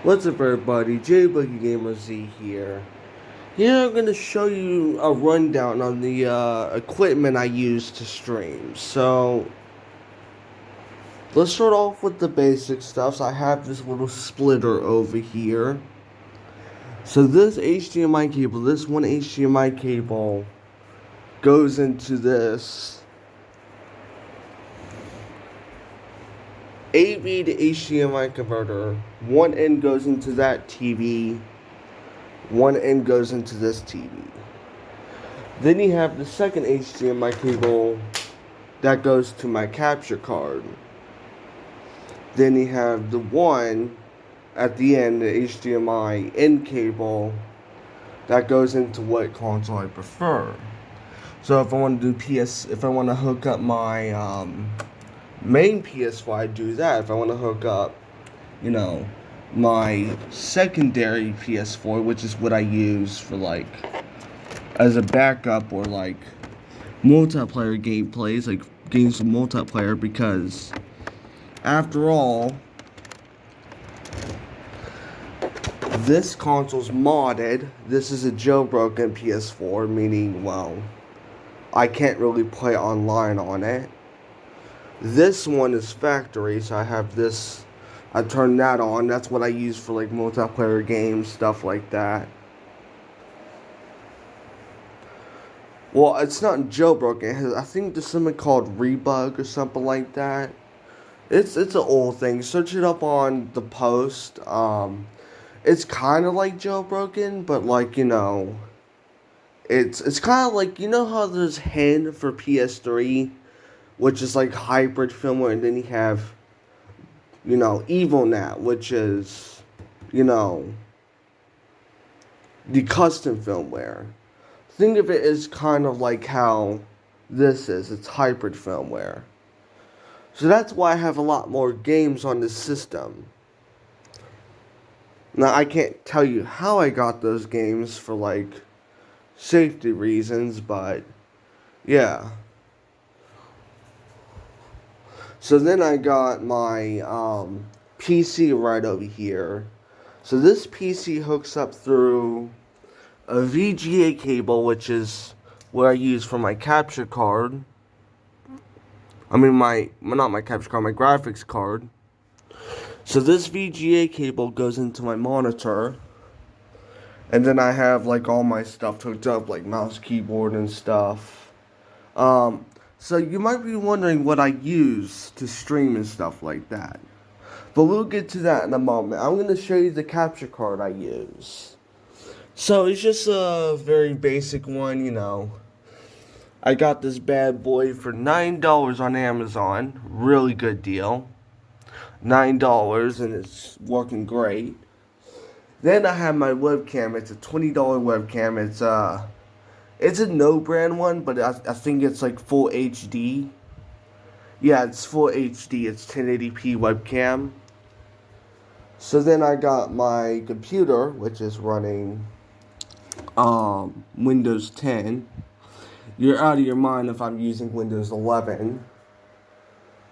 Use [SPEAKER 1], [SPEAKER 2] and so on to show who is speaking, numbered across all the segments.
[SPEAKER 1] What's up everybody, JBoogieGamerZ here. Here I'm going to show you a rundown on the equipment I use to stream. So, let's start off with the basic stuff. So I have this little splitter over here. So this HDMI cable, this one HDMI cable goes into this AV to HDMI converter. One end goes into that TV. One end goes into this TV. Then you have the second HDMI cable that goes to my capture card. Then you have the one at the end, the HDMI end cable that goes into what console I prefer. So if I want to do if I want to hook up my main PS4, I do that. If I want to hook up, my secondary PS4, which is what I use for as a backup or multiplayer gameplays, like games of multiplayer, because after all, this console's modded. This is a jailbroken PS4, meaning, well, I can't really play online on it. This one is factory, so I have this. I turn that on. That's what I use for multiplayer games, stuff like that. Well, it's not jailbroken. I think there's something called Rebug or something like that. It's an old thing. Search it up on the post. It's kind of like jailbroken, but it's kind of like, how there's Hen for PS3, which is like hybrid firmware, and then you have EvilNat, which is, the custom firmware. Think of it as kind of like how this is. It's hybrid firmware. So that's why I have a lot more games on this system. Now, I can't tell you how I got those games for safety reasons, but yeah. So then I got my PC right over here. So this PC hooks up through a VGA cable, which is what I use for my capture card. I mean not my capture card, my graphics card. So this VGA cable goes into my monitor. And then I have all my stuff hooked up, like mouse, keyboard, and stuff. So you might be wondering what I use to stream and stuff like that. But we'll get to that in a moment. I'm going to show you the capture card I use. So it's just a very basic one, I got this bad boy for $9 on Amazon. Really good deal. $9, and it's working great. Then I have my webcam. It's a $20 webcam. It's a no-brand one, but I think it's full HD. Yeah, it's full HD. It's 1080p webcam. So then I got my computer, which is running Windows 10. You're out of your mind if I'm using Windows 11.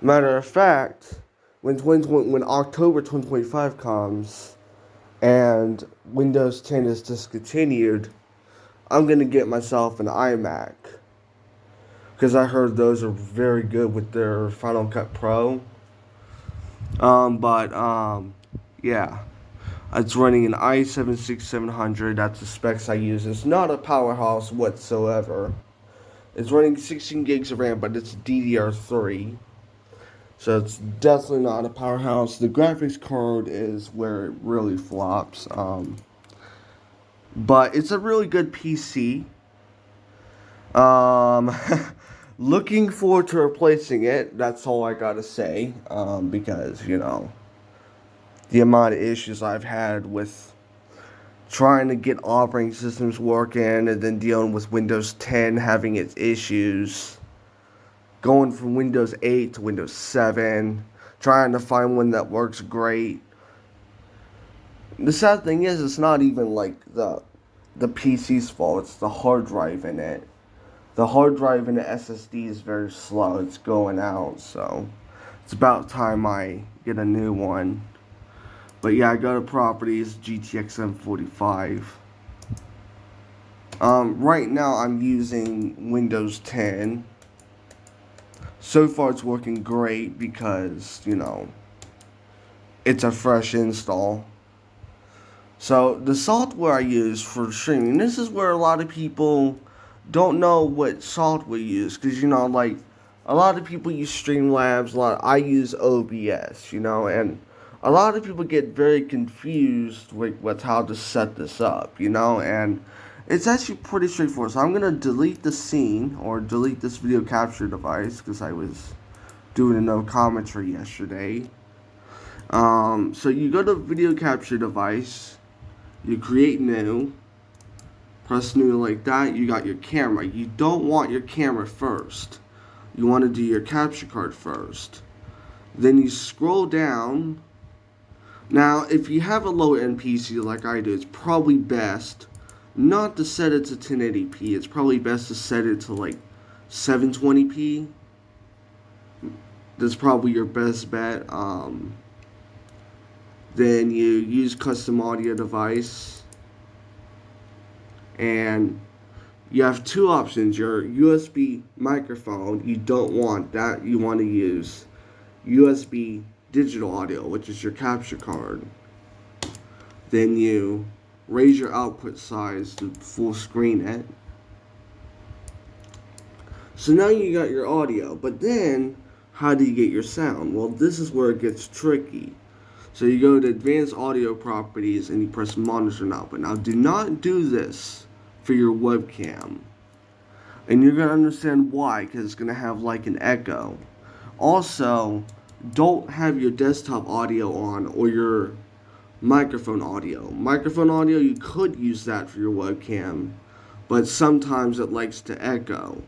[SPEAKER 1] Matter of fact, when October 2025 comes and Windows 10 is discontinued, I'm going to get myself an iMac, because I heard those are very good with their Final Cut Pro. Yeah. It's running an i7-6700. That's the specs I use. It's not a powerhouse whatsoever. It's running 16 gigs of RAM, but it's DDR3. So it's definitely not a powerhouse. The graphics card is where it really flops. But it's a really good PC. Looking forward to replacing it. That's all I gotta say. Because, the amount of issues I've had with trying to get operating systems working and then dealing with Windows 10 having its issues. Going from Windows 8 to Windows 7. Trying to find one that works great. The sad thing is, it's not even the PC's fault. It's the hard drive in it. The hard drive in the SSD is very slow. It's going out, so it's about time I get a new one. But yeah, I go to properties, GTX 1045. Right now I'm using Windows 10. So far it's working great because, it's a fresh install. So the software I use for streaming, this is where a lot of people don't know what software you use. Because, like, a lot of people use Streamlabs, I use OBS, and a lot of people get very confused with how to set this up, and it's actually pretty straightforward. So I'm going to delete the scene, or delete this video capture device, because I was doing a no commentary yesterday. So you go to video capture device, you create new, press new like that, you got your camera. You don't want your camera first. You want to do your capture card first. Then you scroll down. Now, if you have a lower end PC like I do, it's probably best not to set it to 1080p. It's probably best to set it to like 720p. That's probably your best bet. Then you use custom audio device, and you have two options. Your USB microphone, you don't want that. You want to use USB digital audio, which is your capture card. Then you raise your output size to full screen it. So now you got your audio, but then how do you get your sound? Well, this is where it gets tricky. So you go to advanced audio properties and you press monitor and output. Now do not do this for your webcam. And you're going to understand why, because it's going to have like an echo. Also, don't have your desktop audio on or your microphone audio. Microphone audio, you could use that for your webcam, but sometimes it likes to echo.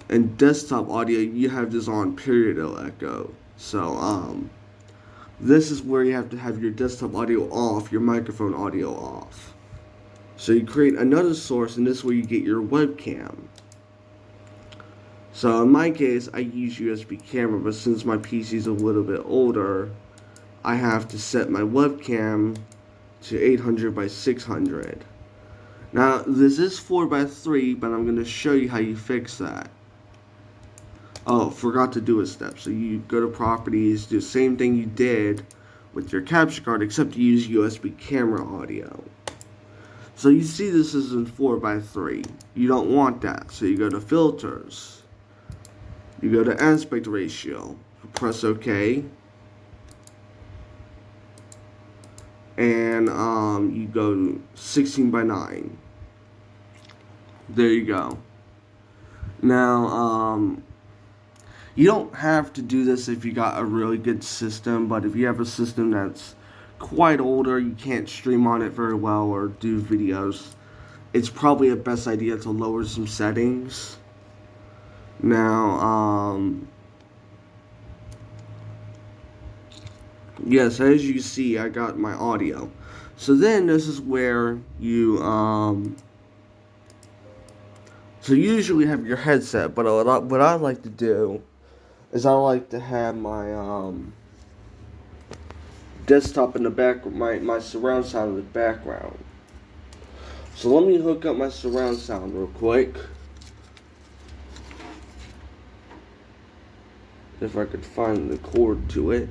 [SPEAKER 1] And desktop audio, you have this on, period, it'll echo. So, this is where you have to have your desktop audio off, your microphone audio off. So you create another source, and this is where you get your webcam. So in my case, I use USB camera, but since my PC is a little bit older, I have to set my webcam to 800 by 600. Now, this is 4:3, but I'm going to show you how you fix that. Oh, forgot to do a step. So you go to properties, do the same thing you did with your capture card, except you use USB camera audio. So you see this is in 4:3. You don't want that. So you go to filters. You go to aspect ratio. Press OK. And you go to 16:9. There you go. Now, you don't have to do this if you got a really good system, but if you have a system that's quite older, you can't stream on it very well or do videos, it's probably a best idea to lower some settings. Now, yes, as you see, I got my audio. So then this is where you, so you usually have your headset, but what I like to do is I like to have my desktop in the back, my surround sound in the background. So let me hook up my surround sound real quick. If I could find the cord to it.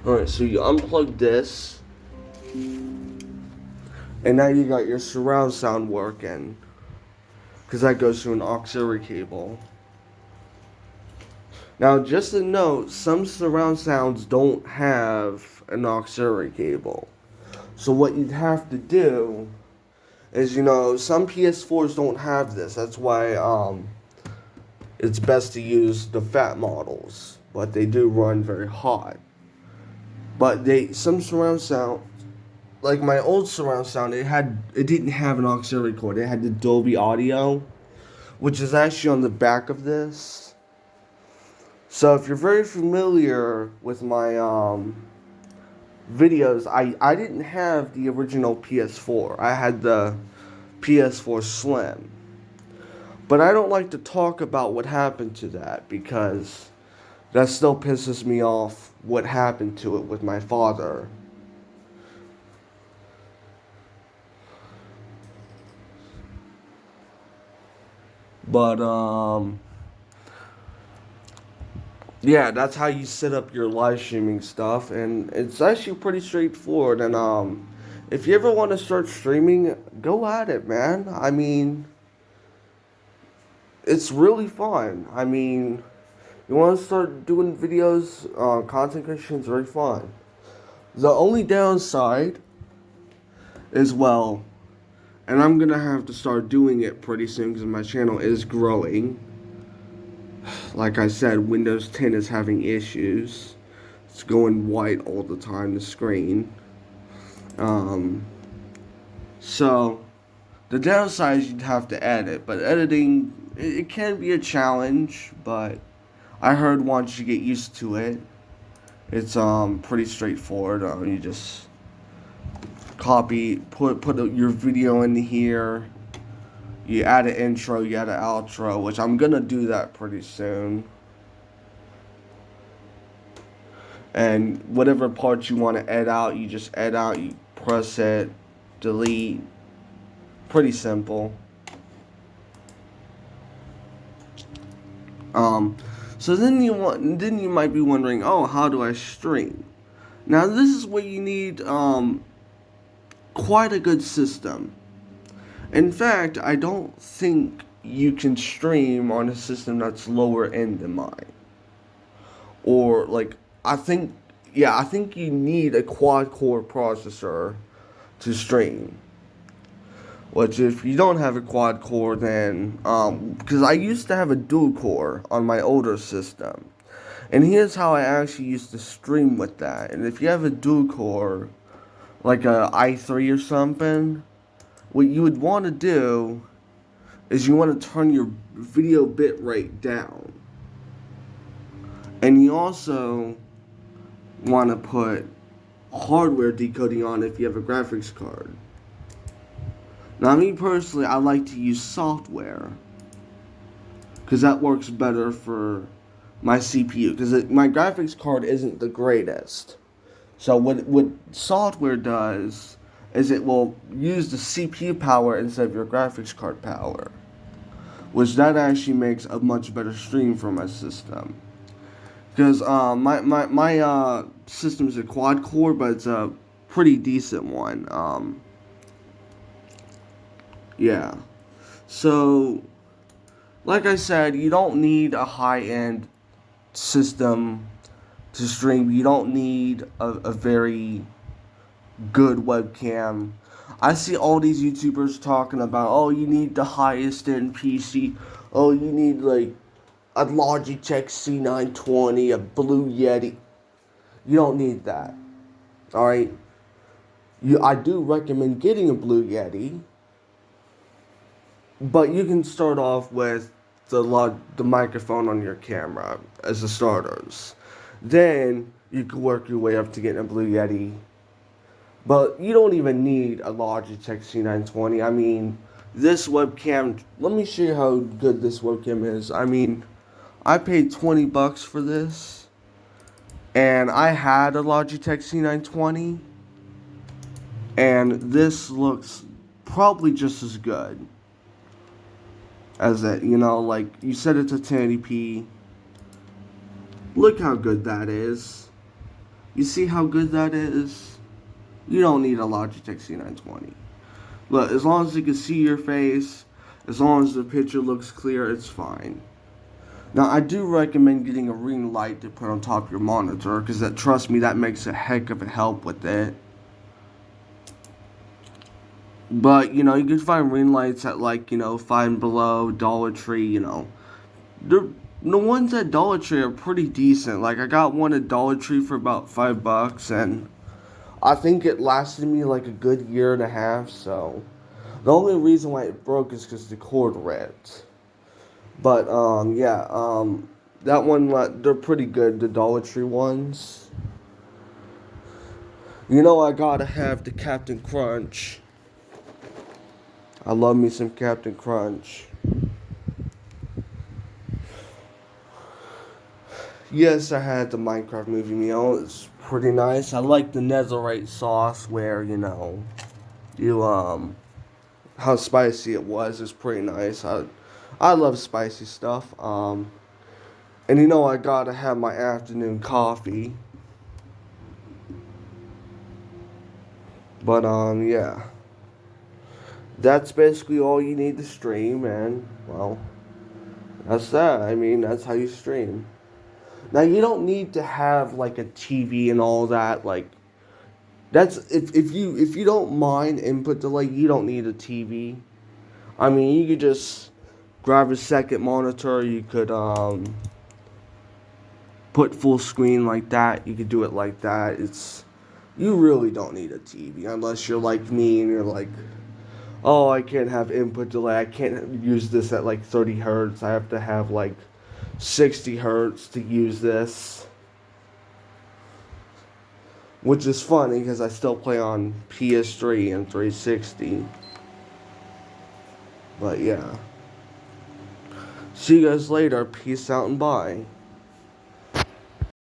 [SPEAKER 1] Alright, so you unplug this, and now you got your surround sound working, because that goes through an auxiliary cable. Now, just a note, some surround sounds don't have an auxiliary cable. So what you'd have to do is, some PS4s don't have this. That's why it's best to use the fat models. But they do run very hot. But some surround sound, like my old surround sound, it didn't have an auxiliary cord. It had the Dolby Audio, which is actually on the back of this. So if you're very familiar with my videos, I didn't have the original PS4. I had the PS4 Slim. But I don't like to talk about what happened to that because that still pisses me off what happened to it with my father. But yeah, that's how you set up your live streaming stuff, and it's actually pretty straightforward. And if you ever want to start streaming, go at it, man. I mean, it's really fun. I mean, you want to start doing videos, content creation is very fun. The only downside is, well, and I'm gonna have to start doing it pretty soon because my channel is growing. Like I said, Windows 10 is having issues. It's going white all the time, the screen. Um, so, the downside is you'd have to edit, but editing, it can be a challenge, but I heard once you get used to it, it's pretty straightforward. You just copy, put your video in here. You add an intro, you add an outro, which I'm gonna do that pretty soon. And whatever parts you want to edit out, you just edit out, you press it, delete. Pretty simple. So then you might be wondering, oh, how do I stream? Now this is where you need quite a good system. In fact, I don't think you can stream on a system that's lower end than mine. Or like, I think you need a quad core processor to stream. Which, if you don't have a quad core, then because I used to have a dual core on my older system, and here's how I actually used to stream with that. And if you have a dual core, like a i3 or something, what you would want to do is you want to turn your video bit rate down. And you also want to put hardware decoding on if you have a graphics card. Now, me personally, I like to use software because that works better for my CPU, because my graphics card isn't the greatest. So what software does is it will use the CPU power instead of your graphics card power, which that actually makes a much better stream for my system. Because my system is a quad core, but it's a pretty decent one. Yeah. So, like I said, you don't need a high-end system to stream. You don't need a very good webcam. I see all these YouTubers talking about, oh, you need the highest end PC. Oh, you need like a Logitech C920, a Blue Yeti. You don't need that. Alright? I do recommend getting a Blue Yeti, but you can start off with the microphone on your camera as the starters. Then you can work your way up to getting a Blue Yeti. But you don't even need a Logitech C920. I mean, this webcam, let me show you how good this webcam is. I mean, I paid $20 for this, and I had a Logitech C920, and this looks probably just as good as it, like, you set it to 1080p. Look how good that is. You see how good that is? You don't need a Logitech C920. Look, as long as you can see your face, as long as the picture looks clear, it's fine. Now, I do recommend getting a ring light to put on top of your monitor, because trust me, that makes a heck of a help with it. But, you can find ring lights at, like, Five Below, Dollar Tree, The ones at Dollar Tree are pretty decent. Like, I got one at Dollar Tree for about $5, and I think it lasted me like a good year and a half, so the only reason why it broke is because the cord ripped. But, that one, they're pretty good, the Dollar Tree ones. I gotta have the Captain Crunch. I love me some Captain Crunch. Yes, I had the Minecraft movie meal. It's pretty nice. I like the Netherite sauce where, you, how spicy it was. It's pretty nice. I love spicy stuff. And I gotta have my afternoon coffee. But, yeah. That's basically all you need to stream, and, well, that's that. I mean, that's how you stream. Now, you don't need to have, like, a TV and all that, like, that's if you don't mind input delay, you don't need a TV. I mean, you could just grab a second monitor. You could put full screen like that. You could do it like that. You really don't need a TV unless you're like me and you're like, oh, I can't have input delay. I can't use this at like 30 hertz. I have to have like 60 hertz to use this. Which is funny because I still play on PS3 and 360. But yeah. See you guys later. Peace out and bye.